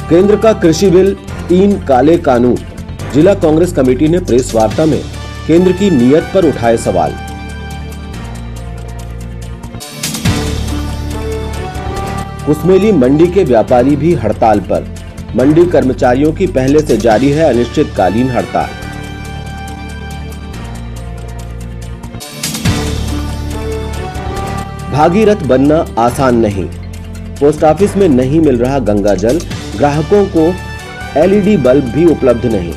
केंद्र का कृषि बिल, 3 काले कानून। जिला कांग्रेस कमेटी ने प्रेस वार्ता में केंद्र की नीयत पर उठाए सवाल। कुसमेली मंडी के व्यापारी भी हड़ताल पर। मंडी कर्मचारियों की पहले से जारी है अनिश्चितकालीन हड़ताल। भागीरथ बनना आसान नहीं। पोस्ट ऑफिस में नहीं मिल रहा गंगा जल, ग्राहकों को एलईडी बल्ब भी उपलब्ध नहीं।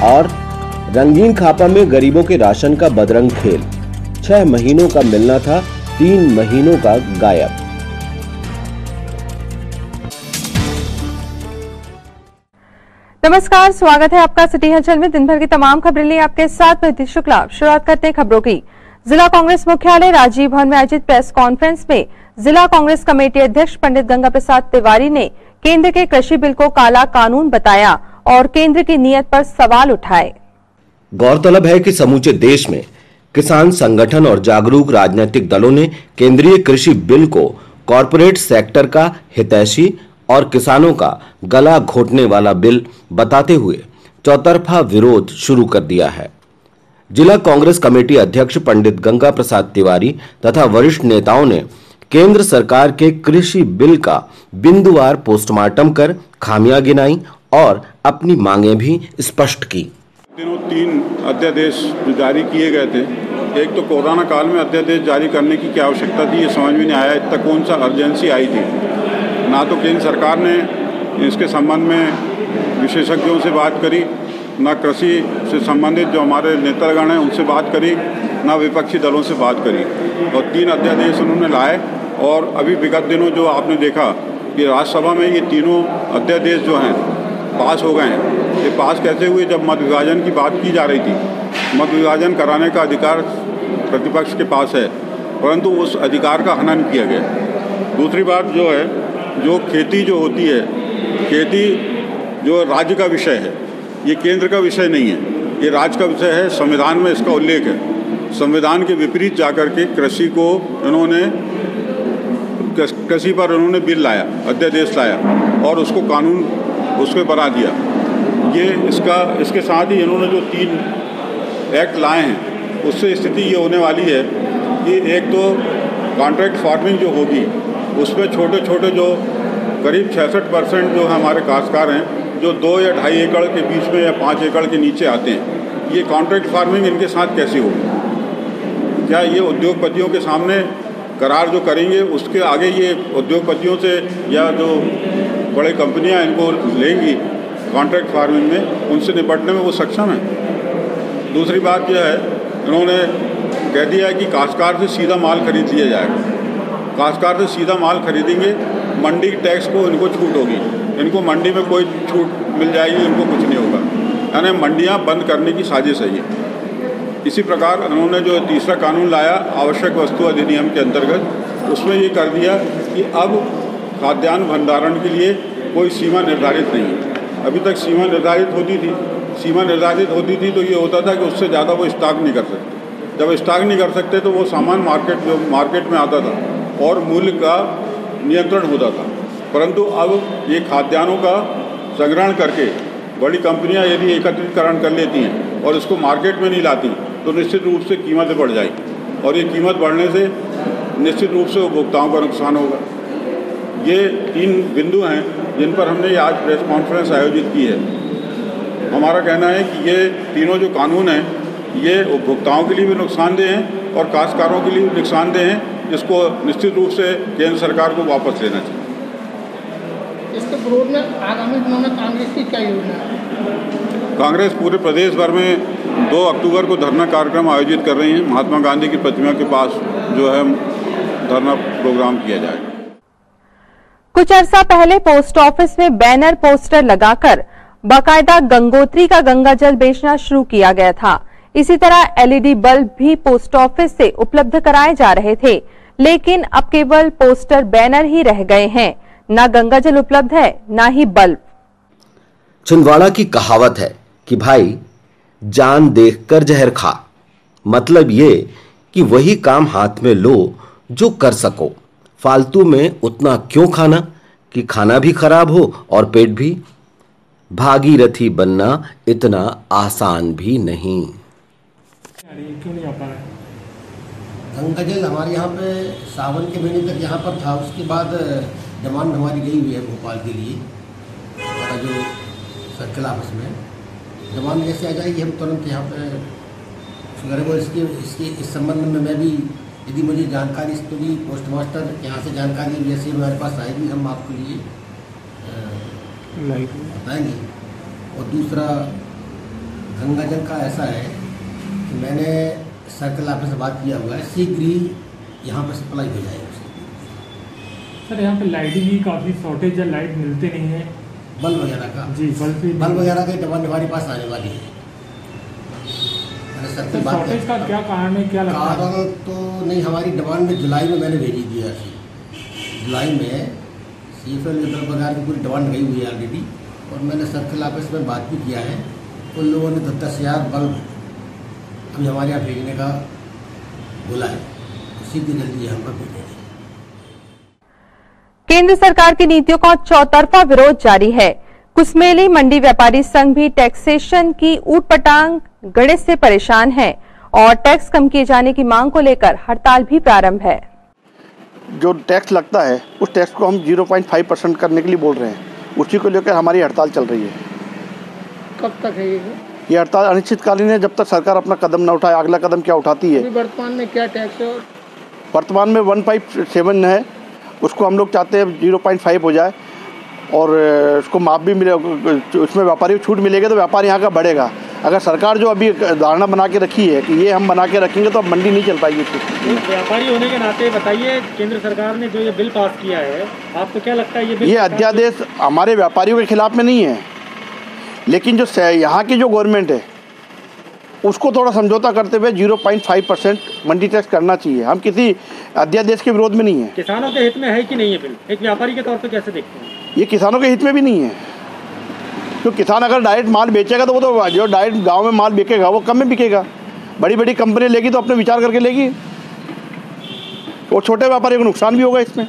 और रंगीन खापा में गरीबों के राशन का बदरंग खेल। 6 महीनों का मिलना था, 3 महीनों का गायब। नमस्कार, स्वागत है आपका सिटी हलचल में। दिन भर की तमाम खबरें लिए आपके साथ मैं शुक्ला। शुरुआत करते हैं खबरों की। जिला कांग्रेस मुख्यालय राजीव भवन में आयोजित प्रेस कॉन्फ्रेंस में जिला कांग्रेस कमेटी अध्यक्ष पंडित गंगा प्रसाद तिवारी ने केंद्र के कृषि बिल को काला कानून बताया और केंद्र की नीयत पर सवाल उठाए। गौरतलब है कि समूचे देश में किसान संगठन और जागरूक राजनीतिक दलों ने केंद्रीय कृषि बिल को कॉरपोरेट सेक्टर का हितैषी और किसानों का गला घोटने वाला बिल बताते हुए चौतरफा विरोध शुरू कर दिया है। जिला कांग्रेस कमेटी अध्यक्ष पंडित गंगा प्रसाद तिवारी तथा वरिष्ठ नेताओं ने केंद्र सरकार के कृषि बिल का बिंदुवार पोस्टमार्टम कर खामियां गिनाई और अपनी मांगें भी स्पष्ट की। दिनों 3 अध्यादेश जारी किए गए थे। एक तो कोरोना काल में अध्यादेश जारी करने की क्या आवश्यकता थी, ये समझ में नहीं आया। इतना कौन सा अर्जेंसी आई थी। ना तो केंद्र सरकार ने इसके संबंध में विशेषज्ञों से बात करी, ना कृषि से संबंधित जो हमारे नेतागण हैं उनसे बात करी, ना विपक्षी दलों से बात करी। और 3 अध्यादेश उन्होंने लाए। और अभी विगत दिनों जो आपने देखा कि राज्यसभा में ये तीनों अध्यादेश जो हैं पास हो गए हैं। ये पास कैसे हुए? जब मत विभाजन की बात की जा रही थी। मत विभाजन कराने का अधिकार प्रतिपक्ष के पास है, परंतु उस अधिकार का हनन किया गया। दूसरी बात जो है, जो खेती जो होती है, खेती जो राज्य का विषय है, ये केंद्र का विषय नहीं है, ये राज्य का विषय है। संविधान में इसका उल्लेख है। संविधान के विपरीत जाकर के कृषि को इन्होंने कृषि पर इन्होंने बिल लाया, अध्यादेश लाया और उसको कानून उसको बना दिया। ये इसके साथ ही इन्होंने जो 3 एक्ट लाए हैं उससे स्थिति ये होने वाली है कि एक तो कॉन्ट्रैक्ट फार्मिंग जो होगी उसमें छोटे छोटे जो करीब 66% जो हमारे काश्तकार हैं जो 2 या 2.5 एकड़ के बीच में या 5 एकड़ के नीचे आते हैं, ये कॉन्ट्रैक्ट फार्मिंग इनके साथ कैसी होगी? क्या ये उद्योगपतियों के सामने करार जो करेंगे उसके आगे ये उद्योगपतियों से या जो बड़े कंपनियां इनको लेंगी कॉन्ट्रैक्ट फार्मिंग में, उनसे निपटने में वो सक्षम है? दूसरी बात यह है, इन्होंने कह दिया है कि काश्तकार से सीधा माल खरीद लिया जाएगा। काश्तकार से सीधा माल खरीदेंगे, मंडी टैक्स को इनको छूट होगी, इनको मंडी में कोई छूट मिल जाएगी, इनको कुछ नहीं होगा। यानी मंडियां बंद करने की साजिश है ये। इसी प्रकार उन्होंने जो तीसरा कानून लाया आवश्यक वस्तु अधिनियम के अंतर्गत, उसमें ये कर दिया कि अब खाद्यान्न भंडारण के लिए कोई सीमा निर्धारित नहीं है। अभी तक सीमा निर्धारित होती थी। सीमा निर्धारित होती थी तो ये होता था कि उससे ज़्यादा वो स्टॉक नहीं कर सकते। जब स्टॉक नहीं कर सकते तो वो सामान मार्केट में आता था और मूल्य का नियंत्रण होता था। परंतु अब ये खाद्यान्नों का संग्रहण करके बड़ी कंपनियां यदि एकत्रितकरण कर लेती हैं और इसको मार्केट में नहीं लाती तो निश्चित रूप से कीमतें बढ़ जाएगी और ये कीमत बढ़ने से निश्चित रूप से उपभोक्ताओं का नुकसान होगा। ये 3 बिंदु हैं जिन पर हमने आज प्रेस कॉन्फ्रेंस आयोजित की है। हमारा कहना है कि ये तीनों जो कानून हैं ये उपभोक्ताओं के लिए भी नुकसानदेह हैं और काश्तकारों के लिए भी नुकसानदेह हैं, जिसको निश्चित रूप से केंद्र सरकार को वापस लेना चाहिए। इसके विरोध में आगामी दिनों में कांग्रेस की क्या योजना है? कांग्रेस पूरे प्रदेश भर में 2 अक्टूबर को धरना कार्यक्रम आयोजित कर रही है। महात्मा गांधी की प्रतिमा के पास जो है धरना प्रोग्राम किया जाएगा। कुछ अर्सा पहले पोस्ट ऑफिस में बैनर पोस्टर लगाकर बाकायदा गंगोत्री का गंगा जल बेचना शुरू किया गया था। इसी तरह एलईडी बल्ब भी पोस्ट ऑफिस से उपलब्ध कराए जा रहे थे, लेकिन अब केवल पोस्टर बैनर ही रह गए हैं। न गंगा जल उपलब्ध है, न ही बल्ब। छिंदवाड़ा की कहावत है कि भाई जान देखकर जहर खा। मतलब ये कि वही काम हाथ में लो जो कर सको। फालतू में उतना क्यों खाना कि खाना भी खराब हो और पेट भी। भागीरथी बनना इतना आसान भी नहीं। क्यों नहीं आ पा रहा है? गंगा जल हमारे यहाँ पे सावन के महीने तक यहाँ पर था, उसके बाद डिमांड हमारी गई हुई है भोपाल के लिए। हमारा जो सर्कल ऑफिस में डिमांड जैसे आ जाएगी हम तुरंत यहाँ पे अगर वो इसके इस संबंध में मैं भी यदि मुझे जानकारी इस पर भी पोस्ट मास्टर यहाँ से जानकारी जैसे हमारे पास आएगी हम आपके लिए बताएंगे। और दूसरा गंगा जल का ऐसा है कि मैंने सर्कल ऑफिस से बात किया हुआ है, शीघ्र ही यहाँ पर सप्लाई हो जाएगी। सर यहाँ पे लाइटिंग की काफ़ी शॉर्टेज है, लाइट मिलते नहीं है। बल्ब वगैरह का जी बल्ब वगैरह की डिमांड हमारे पास आने वाली है। सर शॉर्टेज का क्या कारण है, क्या लगता है? कारण तो नहीं, हमारी डिमांड में जुलाई में मैंने भेजी दिया थी। जुलाई में CFL बल्ब वगैरह की पूरी डिमांड गई हुई है ऑलरेडी, और मैंने सर्कल ऑफिस में बात भी किया है। उन लोगों ने 10,000 बल्ब अभी हमारे यहाँ भेजने का बोला है, उसी की जल्दी हम पर भेजेंगे। केंद्र सरकार की नीतियों का चौतरफा विरोध जारी है। कुसमेली मंडी व्यापारी संघ भी टैक्सेशन की ऊटपटांग गणित से परेशान है और टैक्स कम किए जाने की मांग को लेकर हड़ताल भी प्रारंभ है। जो टैक्स लगता है उस टैक्स को हम 0.5% करने के लिए बोल रहे हैं, उसी को लेकर हमारी हड़ताल चल रही है। कब तक है ये हड़ताल अनिश्चितकालीन है, जब तक सरकार अपना कदम न उठाए। अगला कदम क्या उठाती है? वर्तमान में क्या टैक्स है? वर्तमान में 1.7 है, उसको हम लोग चाहते हैं 0.5 हो जाए और उसको माफ भी मिले, उसमें व्यापारी को छूट मिलेगी तो व्यापार यहाँ का बढ़ेगा। अगर सरकार जो अभी धारणा बना के रखी है कि ये हम बना के रखेंगे तो अब मंडी नहीं चल पाएगी। व्यापारी होने के नाते बताइए, केंद्र सरकार ने जो ये बिल पास किया है, आपको क्या लगता है ये अध्यादेश हमारे व्यापारियों के खिलाफ में नहीं है, लेकिन जो यहाँ की जो गवर्नमेंट है उसको थोड़ा समझौता करते हुए 0.5% मंडी टैक्स करना चाहिए। हम किसी अध्यादेश के विरोध में नहीं है। किसानों के हित में है कि नहीं है बिल? एक व्यापारी के तौर पर कैसे देखते हैं? ये किसानों के हित में भी नहीं है, तो किसान अगर डायरेक्ट माल बेचेगा तो वो तो जो डायरेक्ट गांव में माल बिकेगा वो कम में बिकेगा। बड़ी बड़ी कंपनी लेगी तो अपने विचार करके लेगी, और छोटे व्यापारी को नुकसान भी होगा इसमें।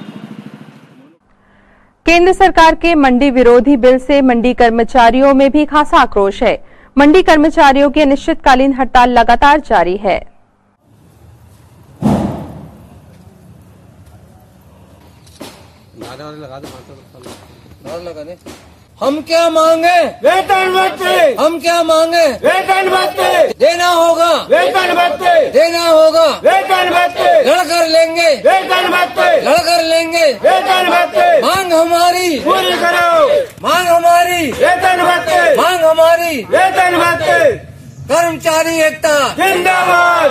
केंद्र सरकार के मंडी विरोधी बिल से मंडी कर्मचारियों में भी खासा आक्रोश है। मंडी कर्मचारियों की अनिश्चितकालीन हड़ताल लगातार जारी है। हम क्या मांगे? वेतन भत्ते। हम क्या मांगे? वेतन भत्ते। देना होगा वेतन भत्ते। देना होगा वेतन भत्ते। लड़कर लेंगे वेतन भत्ते। लड़कर लेंगे वेतन भत्ते। मांग हमारी पूरी करो। मांग हमारी वेतन भत्ते। मांग हमारी वेतन भत्ते। कर्मचारी एकता जिंदाबाद।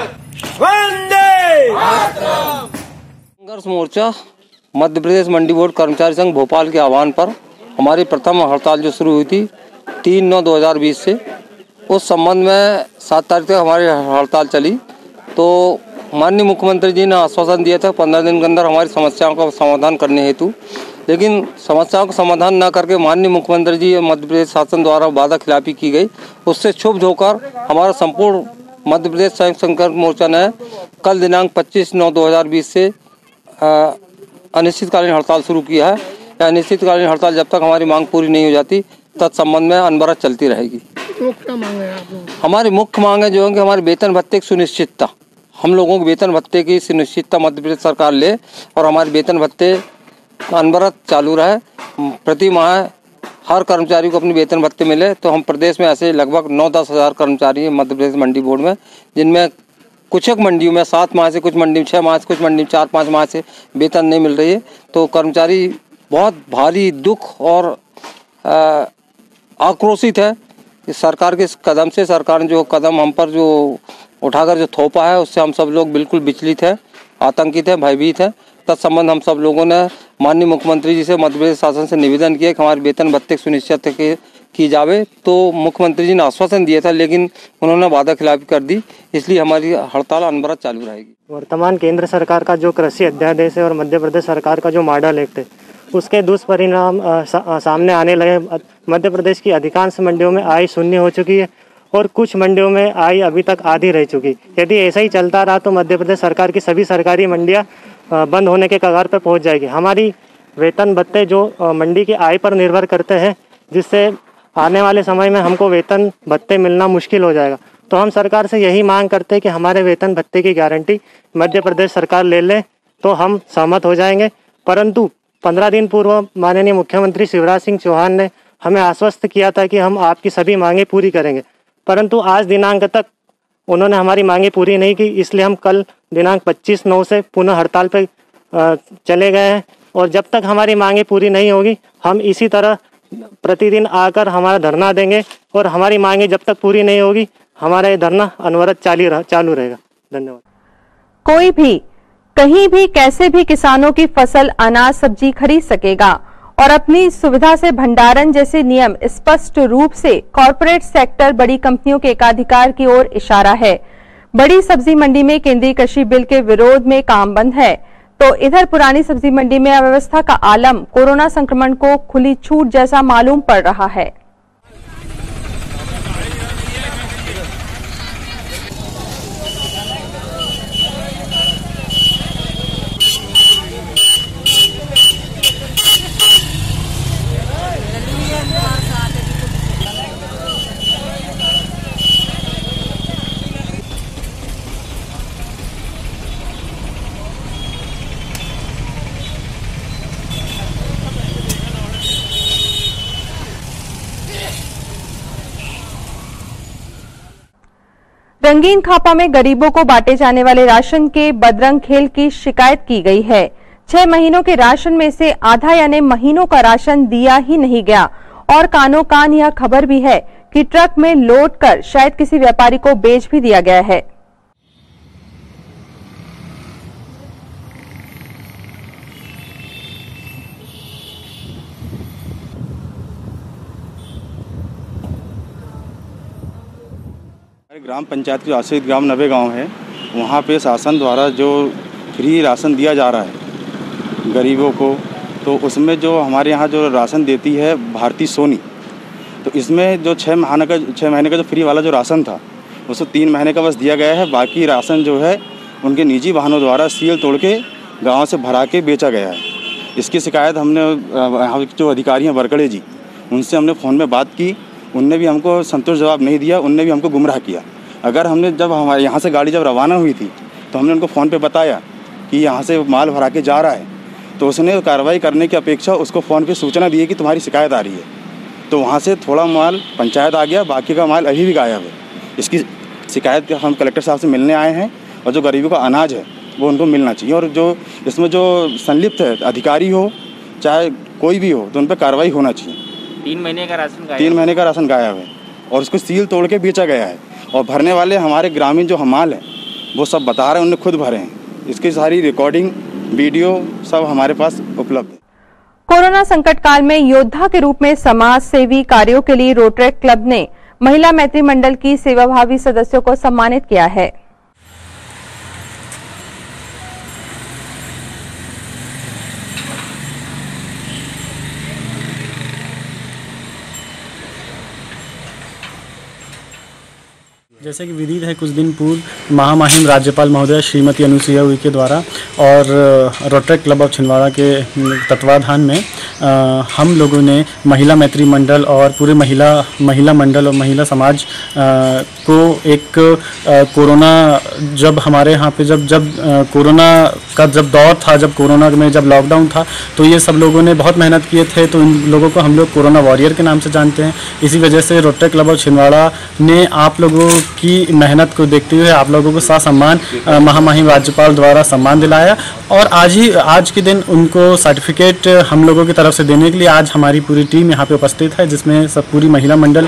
वंदे मातरम। संघर्ष मोर्चा मध्य प्रदेश मंडी बोर्ड कर्मचारी संघ भोपाल के आह्वान पर हमारी प्रथम हड़ताल जो शुरू हुई थी 3/9/2020 से, उस संबंध में 7 तारीख तक हमारी हड़ताल चली। तो माननीय मुख्यमंत्री जी ने आश्वासन दिया था 15 दिन के अंदर हमारी समस्याओं का समाधान करने हेतु, लेकिन समस्याओं का समाधान न करके माननीय मुख्यमंत्री जी मध्य प्रदेश शासन द्वारा वादा खिलाफी की गई। उससे क्षुब्ध होकर हमारा संपूर्ण मध्य प्रदेश संयुक्त संघर्ष मोर्चा ने कल दिनांक 25/9/2020 से अनिश्चितकालीन हड़ताल शुरू किया है। अनिश्चितकालीन हड़ताल जब तक हमारी मांग पूरी नहीं हो जाती तत्संबंध में अनवरत चलती रहेगी। क्या मांग है आप लोग? हमारी मुख्य मांग है जो है कि हमारे वेतन भत्ते की सुनिश्चितता, हम लोगों के वेतन भत्ते की सुनिश्चितता मध्य प्रदेश सरकार ले और हमारे वेतन भत्ते अनवरत चालू रहे। प्रति माह हर कर्मचारी को अपनी वेतन भत्ते मिले। तो हम प्रदेश में ऐसे लगभग 9-10 हज़ार कर्मचारी हैं मध्य प्रदेश मंडी बोर्ड में, जिनमें कुछ एक मंडियों में 7 माह से, कुछ मंडी में 6 माह से, कुछ मंडी में 4-5 माह से वेतन नहीं मिल रही है। तो कर्मचारी बहुत भारी दुख और आक्रोशित है इस सरकार के इस कदम से। सरकार ने जो कदम हम पर जो उठाकर जो थोपा है उससे हम सब लोग बिल्कुल विचलित हैं, आतंकित हैं, भयभीत हैं। तत्संबंध हम सब लोगों ने माननीय मुख्यमंत्री जी से मध्य प्रदेश शासन से निवेदन किया कि हमारे वेतन भत्ते सुनिश्चित की जावे। तो मुख्यमंत्री जी ने आश्वासन दिया था, लेकिन उन्होंने वादा खिलाफी कर दी, इसलिए हमारी हड़ताल अनवरत चालू रहेगी। वर्तमान केंद्र सरकार का जो कृषि अध्यादेश है और मध्य प्रदेश सरकार का जो मॉडल एक्ट है, उसके दुष्परिणाम सामने आने लगे। मध्य प्रदेश की अधिकांश मंडियों में आय शून्य हो चुकी है और कुछ मंडियों में आय अभी तक आधी रह चुकी। यदि ऐसा ही चलता रहा तो मध्य प्रदेश सरकार की सभी सरकारी मंडियां बंद होने के कगार पर पहुंच जाएगी। हमारी वेतन भत्ते जो मंडी की आय पर निर्भर करते हैं, जिससे आने वाले समय में हमको वेतन भत्ते मिलना मुश्किल हो जाएगा। तो हम सरकार से यही मांग करते हैं कि हमारे वेतन भत्ते की गारंटी मध्य प्रदेश सरकार ले ले तो हम सहमत हो जाएंगे। परंतु 15 दिन पूर्व माननीय मुख्यमंत्री शिवराज सिंह चौहान ने हमें आश्वस्त किया था कि हम आपकी सभी मांगे पूरी करेंगे, परंतु आज दिनांक तक उन्होंने हमारी मांगे पूरी नहीं की। इसलिए हम कल दिनांक 25/9 से पुनः हड़ताल पर चले गए हैं और जब तक हमारी मांगे पूरी नहीं होगी हम इसी तरह प्रतिदिन आकर हमारा धरना देंगे और हमारी मांगे जब तक पूरी नहीं होगी हमारा ये धरना अनवरत चालू रहेगा। धन्यवाद। कोई भी कहीं भी कैसे भी किसानों की फसल, अनाज, सब्जी खरीद सकेगा और अपनी सुविधा से भंडारण जैसे नियम स्पष्ट रूप से कॉरपोरेट सेक्टर बड़ी कंपनियों के एकाधिकार की ओर इशारा है। बड़ी सब्जी मंडी में केंद्रीय कृषि बिल के विरोध में काम बंद है, तो इधर पुरानी सब्जी मंडी में अव्यवस्था का आलम कोरोना संक्रमण को खुली छूट जैसा मालूम पड़ रहा है। रंगीन खापा में गरीबों को बांटे जाने वाले राशन के बदरंग खेल की शिकायत की गई है। 6 महीनों के राशन में से आधा यानी महीनों का राशन दिया ही नहीं गया और कानो कान यह खबर भी है कि ट्रक में लोड कर शायद किसी व्यापारी को बेच भी दिया गया है। ग्राम पंचायत के आश्रित ग्राम नवे गांव है, वहाँ पे शासन द्वारा जो फ्री राशन दिया जा रहा है गरीबों को, तो उसमें जो हमारे यहाँ जो राशन देती है भारतीय सोनी, तो इसमें जो 6 महीने का जो फ्री वाला जो राशन था उसको 3 महीने का बस दिया गया है। बाकी राशन जो है उनके निजी वाहनों द्वारा सील तोड़ के गाँव से भरा के बेचा गया है। इसकी शिकायत हमने यहाँ जो अधिकारी हैं वरकड़े जी, उनसे हमने फ़ोन में बात की, उनने भी हमको संतुष्ट जवाब नहीं दिया, उनने भी हमको गुमराह किया। अगर हमने जब हमारे यहाँ से गाड़ी जब रवाना हुई थी तो हमने उनको फ़ोन पे बताया कि यहाँ से माल भरा के जा रहा है, तो उसने कार्रवाई करने की अपेक्षा उसको फ़ोन पे सूचना दी कि तुम्हारी शिकायत आ रही है। तो वहाँ से थोड़ा माल पंचायत आ गया, बाकी का माल अभी भी गायब है। इसकी शिकायत हम कलेक्टर साहब से मिलने आए हैं और जो गरीबों का अनाज है वो उनको मिलना चाहिए और जो इसमें जो संलिप्त है अधिकारी हो चाहे कोई भी हो तो उन पर कार्रवाई होना चाहिए। 3 महीने का राशन गायब है और उसको सील तोड़ के बेचा गया है और भरने वाले हमारे ग्रामीण जो हमाल हैं वो सब बता रहे हैं उन्होंने खुद भरे हैं। इसकी सारी रिकॉर्डिंग वीडियो सब हमारे पास उपलब्ध है। कोरोना संकट काल में योद्धा के रूप में समाज सेवी कार्यों के लिए रोटरी क्लब ने महिला मैत्री मंडल की सेवाभावी सदस्यों को सम्मानित किया है। जैसे कि विदित है, कुछ दिन पूर्व महामहिम राज्यपाल महोदया श्रीमती अनुसुईया उइके द्वारा और रोटरी क्लब ऑफ छिंदवाड़ा के तत्वाधान में हम लोगों ने महिला मैत्री मंडल और पूरे महिला मंडल और महिला समाज को एक कोरोना जब हमारे यहाँ पे जब कोरोना का जब दौर था, जब कोरोना में जब लॉकडाउन था, तो ये सब लोगों ने बहुत मेहनत किए थे। तो इन लोगों को हम लोग कोरोना वॉरियर के नाम से जानते हैं। इसी वजह से रोटरी क्लब ऑफ छिंदवाड़ा ने आप लोगों की मेहनत को देखते हुए आप लोगों को सम्मान महामहिम राज्यपाल द्वारा सम्मान दिलाया और आज के दिन उनको सर्टिफिकेट हम लोगों की तरफ से देने के लिए आज हमारी पूरी टीम यहाँ पे उपस्थित है, जिसमें सब पूरी महिला मंडल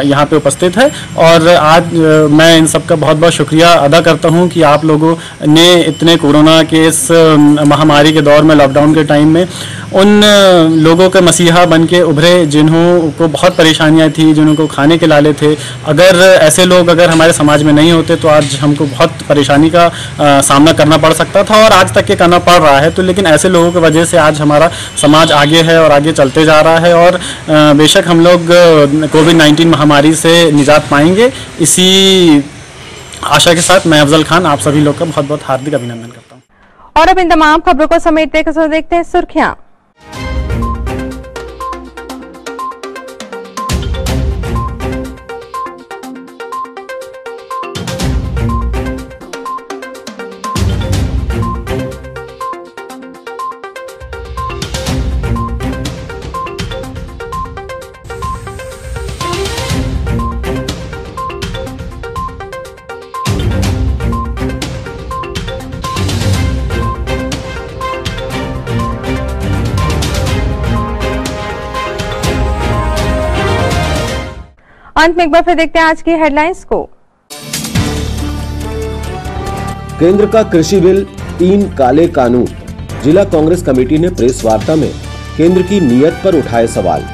यहाँ पे उपस्थित है। और आज मैं इन सब का बहुत बहुत शुक्रिया अदा करता हूँ कि आप लोगों ने इतने कोरोना के इस महामारी के दौर में, लॉकडाउन के टाइम में उन लोगों के मसीहा बन के उभरे जिन्हों को बहुत परेशानियाँ थी, जिनको खाने के लाले थे। अगर ऐसे लोग अगर हमारे समाज में नहीं होते तो आज हमको बहुत परेशानी का सामना करना पड़ सकता था और आज तक के करना पड़ रहा है। तो लेकिन ऐसे लोगों की वजह से आज हमारा समाज आगे है और आगे चलते जा रहा है और बेशक हम लोग कोविड-19 महामारी से निजात पाएंगे। इसी आशा के साथ मैं अफजल खान आप सभी लोग का बहुत बहुत हार्दिक अभिनंदन करता हूँ। और अब इन तमाम खबरों को समेटते हुए देखते हैं सुर्खियां। अंत में एक बार फिर देखते हैं आज की हेडलाइंस को। केंद्र का कृषि बिल 3 काले कानून। जिला कांग्रेस कमेटी ने प्रेस वार्ता में केंद्र की नीयत पर उठाए सवाल।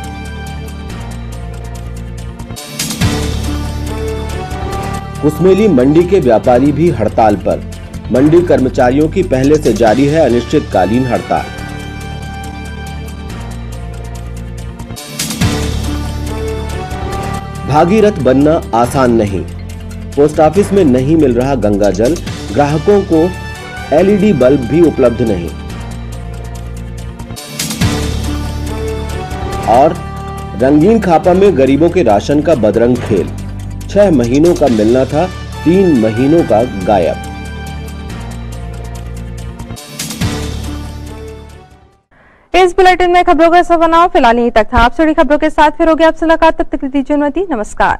कुसमेली मंडी के व्यापारी भी हड़ताल पर। मंडी कर्मचारियों की पहले से जारी है अनिश्चितकालीन हड़ताल। भागीरथ बनना आसान नहीं। पोस्ट ऑफिस में नहीं मिल रहा गंगा जल, ग्राहकों को एलईडी बल्ब भी उपलब्ध नहीं। और रंगीन खापा में गरीबों के राशन का बदरंग खेल। 6 महीनों का मिलना था, 3 महीनों का गायब। इस बुलेटिन में खबरों का सफर फिलहाल यहीं तक था। आपसे जुड़ी खबरों के साथ फिर होगी आपसे मुलाकात। तब तक दीजिए अनुमति। नमस्कार।